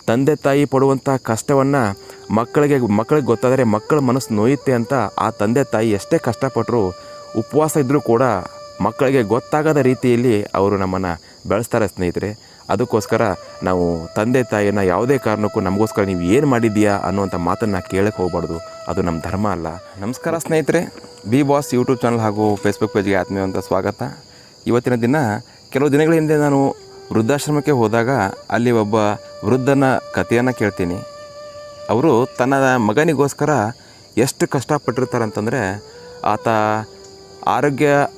ತಂದೆ ತಾಯಿ ಪಡುವಂಥ ಕಷ್ಟವನ್ನು ಮಕ್ಕಳಿಗೆ ಗೊತ್ತಾದರೆ ಮಕ್ಕಳ ಮನಸ್ಸು ನೋಯುತ್ತೆ ಅಂತ ಆ ತಂದೆ ತಾಯಿ ಎಷ್ಟೇ ಕಷ್ಟಪಟ್ಟರು ಉಪವಾಸ ಇದ್ದರೂ ಕೂಡ ಮಕ್ಕಳಿಗೆ ಗೊತ್ತಾಗದ ರೀತಿಯಲ್ಲಿ ಅವರು ನಮ್ಮನ್ನು ಬೆಳೆಸ್ತಾರೆ ಸ್ನೇಹಿತರೆ. ಅದಕ್ಕೋಸ್ಕರ ನಾವು ತಂದೆ ತಾಯಿಯನ್ನು ಯಾವುದೇ ಕಾರಣಕ್ಕೂ ನಮಗೋಸ್ಕರ ನೀವು ಏನು ಮಾಡಿದ್ದೀಯಾ ಅನ್ನುವಂಥ ಮಾತನ್ನು ಕೇಳಕ್ಕೆ ಹೋಗ್ಬಾರ್ದು. ಅದು ನಮ್ಮ ಧರ್ಮ ಅಲ್ಲ. ನಮಸ್ಕಾರ ಸ್ನೇಹಿತರೆ, ಬಿ ಬಾಸ್ ಯೂಟ್ಯೂಬ್ ಚಾನಲ್ ಹಾಗೂ ಫೇಸ್ಬುಕ್ ಪೇಜ್ಗೆ ಆತ್ಮೀಯವಂತ ಸ್ವಾಗತ. ಇವತ್ತಿನ ದಿನ ಕೆಲವು ದಿನಗಳ ಹಿಂದೆ ನಾನು ವೃದ್ಧಾಶ್ರಮಕ್ಕೆ ಹೋದಾಗ ಅಲ್ಲಿ ಒಬ್ಬ ವೃದ್ಧನ ಕಥೆಯನ್ನು ಕೇಳ್ತೀನಿ. ಅವರು ತನ್ನ ಮಗನಿಗೋಸ್ಕರ ಎಷ್ಟು ಕಷ್ಟಪಟ್ಟಿರ್ತಾರೆ ಅಂತಂದರೆ, ಆತ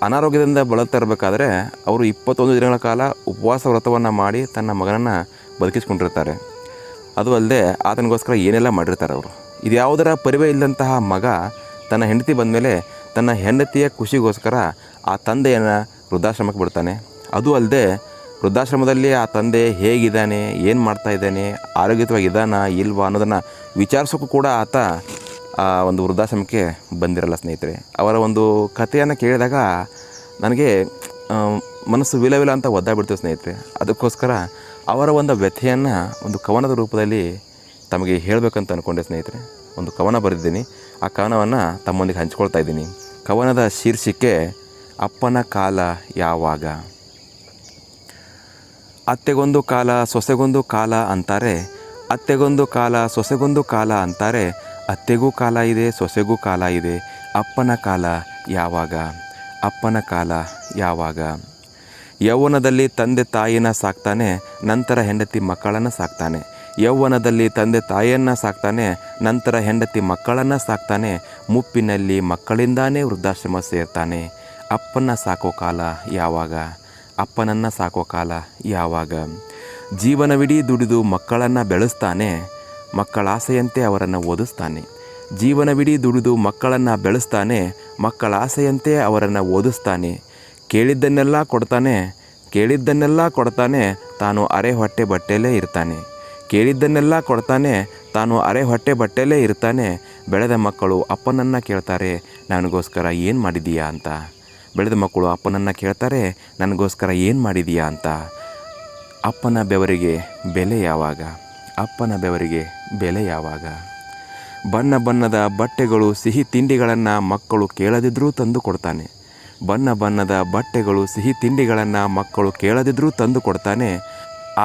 ಅನಾರೋಗ್ಯದಿಂದ ಬಳಲ್ತಾ ಇರಬೇಕಾದ್ರೆ ಅವರು 21 ದಿನಗಳ ಕಾಲ ಉಪವಾಸ ವ್ರತವನ್ನು ಮಾಡಿ ತನ್ನ ಮಗನನ್ನು ಬದುಕಿಸ್ಕೊಂಡಿರ್ತಾರೆ. ಅದು ಅಲ್ಲದೆ ಆತನಿಗೋಸ್ಕರ ಏನೆಲ್ಲ ಮಾಡಿರ್ತಾರೆ ಅವರು. ಇದು ಯಾವುದರ ಪರಿವೇ ಇಲ್ಲದಂತಹ ಮಗ ತನ್ನ ಹೆಂಡತಿ ಬಂದಮೇಲೆ ತನ್ನ ಹೆಂಡತಿಯ ಖುಷಿಗೋಸ್ಕರ ಆ ತಂದೆಯನ್ನು ವೃದ್ಧಾಶ್ರಮಕ್ಕೆ ಬಿಡ್ತಾನೆ. ಅದು ಅಲ್ಲದೆ ವೃದ್ಧಾಶ್ರಮದಲ್ಲಿ ಆ ತಂದೆ ಹೇಗಿದ್ದಾನೆ, ಏನು ಮಾಡ್ತಾಯಿದ್ದಾನೆ, ಆರೋಗ್ಯವಾಗಿದ್ದಾನಾ ಇಲ್ವಾ ಅನ್ನೋದನ್ನು ವಿಚಾರಿಸೋಕ್ಕೂ ಕೂಡ ಆತ ಆ ಒಂದು ವೃದ್ಧಾಶ್ರಮಕ್ಕೆ ಬಂದಿರಲ್ಲ ಸ್ನೇಹಿತರೆ. ಅವರ ಒಂದು ಕಥೆಯನ್ನು ಕೇಳಿದಾಗ ನನಗೆ ಮನಸ್ಸು ವಿಲ ಅಂತ ಒದ್ದಾಡ್ಬಿಡ್ತೀವಿ ಸ್ನೇಹಿತರೆ. ಅದಕ್ಕೋಸ್ಕರ ಅವರ ಒಂದು ವ್ಯಥೆಯನ್ನು ಒಂದು ಕವನದ ರೂಪದಲ್ಲಿ ತಮಗೆ ಹೇಳಬೇಕಂತ ಅಂದ್ಕೊಂಡೆ ಸ್ನೇಹಿತರೆ. ಒಂದು ಕವನ ಬರೆದಿದ್ದೀನಿ, ಆ ಕವನವನ್ನು ತಮ್ಮೊಂದಿಗೆ ಹಂಚ್ಕೊಳ್ತಾ ಇದ್ದೀನಿ. ಕವನದ ಶೀರ್ಷಿಕೆ ಅಪ್ಪನ ಕಾಲ ಯಾವಾಗ. ಅತ್ತೆಗೊಂದು ಕಾಲ ಸೊಸೆಗೊಂದು ಕಾಲ ಅಂತಾರೆ, ಅತ್ತೆಗೊಂದು ಕಾಲ ಸೊಸೆಗೊಂದು ಕಾಲ ಅಂತಾರೆ, ಅತ್ತೆಗೂ ಕಾಲ ಇದೆ ಸೊಸೆಗೂ ಕಾಲ ಇದೆ, ಅಪ್ಪನ ಕಾಲ ಯಾವಾಗ, ಅಪ್ಪನ ಕಾಲ ಯಾವಾಗ. ಯೌವನದಲ್ಲಿ ತಂದೆ ತಾಯಿನ ಸಾಕ್ತಾನೆ, ನಂತರ ಹೆಂಡತಿ ಮಕ್ಕಳನ್ನು ಸಾಕ್ತಾನೆ. ಯೌವನದಲ್ಲಿ ತಂದೆ ತಾಯಿಯನ್ನು ಸಾಕ್ತಾನೆ, ನಂತರ ಹೆಂಡತಿ ಮಕ್ಕಳನ್ನು ಸಾಕ್ತಾನೆ. ಮುಪ್ಪಿನಲ್ಲಿ ಮಕ್ಕಳಿಂದಾನೇ ವೃದ್ಧಾಶ್ರಮ ಸೇರ್ತಾನೆ. ಅಪ್ಪನ ಸಾಕೋ ಕಾಲ ಯಾವಾಗ, ಅಪ್ಪನನ್ನು ಸಾಕೋ ಕಾಲ ಯಾವಾಗ. ಜೀವನವಿಡೀ ದುಡಿದು ಮಕ್ಕಳನ್ನು ಬೆಳೆಸ್ತಾನೆ, ಮಕ್ಕಳ ಆಸೆಯಂತೆ ಅವರನ್ನು ಓದಿಸ್ತಾನೆ. ಜೀವನವಿಡೀ ದುಡಿದು ಮಕ್ಕಳನ್ನು ಬೆಳೆಸ್ತಾನೆ, ಮಕ್ಕಳ ಆಸೆಯಂತೆ ಅವರನ್ನು ಓದಿಸ್ತಾನೆ. ಕೇಳಿದ್ದನ್ನೆಲ್ಲ ಕೊಡ್ತಾನೆ, ಕೇಳಿದ್ದನ್ನೆಲ್ಲ ಕೊಡ್ತಾನೆ, ತಾನು ಅರೆ ಹೊಟ್ಟೆ ಬಟ್ಟೆಯಲ್ಲೇ ಇರ್ತಾನೆ. ಕೇಳಿದ್ದನ್ನೆಲ್ಲ ಕೊಡ್ತಾನೆ, ತಾನು ಅರೆ ಹೊಟ್ಟೆ ಬಟ್ಟೆಯಲ್ಲೇ ಇರ್ತಾನೆ. ಬೆಳೆದ ಮಕ್ಕಳು ಅಪ್ಪನನ್ನು ಕೇಳ್ತಾರೆ, ನನಗೋಸ್ಕರ ಏನು ಮಾಡಿದೀಯಾ ಅಂತ. ಬೆಳೆದ ಮಕ್ಕಳು ಅಪ್ಪನನ್ನು ಕೇಳ್ತಾರೆ, ನನಗೋಸ್ಕರ ಏನು ಮಾಡಿದೀಯಾ ಅಂತ. ಅಪ್ಪನ ಬೆವರಿಗೆ ಬೆಲೆ ಯಾವಾಗ, ಅಪ್ಪನ ಬೆವರಿಗೆ ಬೆಲೆ ಯಾವಾಗ. ಬಣ್ಣ ಬಣ್ಣದ ಬಟ್ಟೆಗಳು ಸಿಹಿ ತಿಂಡಿಗಳನ್ನು ಮಕ್ಕಳು ಕೇಳದಿದ್ದರೂ ತಂದು ಕೊಡ್ತಾನೆ. ಬಣ್ಣ ಬಣ್ಣದ ಬಟ್ಟೆಗಳು ಸಿಹಿ ತಿಂಡಿಗಳನ್ನು ಮಕ್ಕಳು ಕೇಳದಿದ್ದರೂ ತಂದು ಕೊಡ್ತಾನೆ.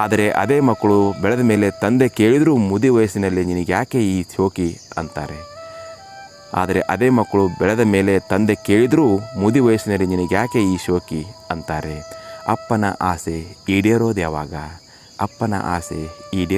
ಆದರೆ ಅದೇ ಮಕ್ಕಳು ಬೆಳೆದ ಮೇಲೆ ತಂದೆ ಕೇಳಿದರೂ ಮುದಿ ವಯಸ್ಸಿನಲ್ಲಿ ನಿನಗೆ ಯಾಕೆ ಈ ಶೋಕಿ ಅಂತಾರೆ. ಆದರೆ ಅದೇ ಮಕ್ಕಳು ಬೆಳೆದ ಮೇಲೆ ತಂದೆ ಕೇಳಿದರೂ ಮುದಿ ವಯಸ್ಸಿನಲ್ಲಿ ನಿನಗೆ ಯಾಕೆ ಈ ಶೋಕಿ ಅಂತಾರೆ. ಅಪ್ಪನ ಆಸೆ ಈಡೇರೋದು ಯಾವಾಗ, ಅಪ್ಪನ ಆಸೆ ಈಡೇ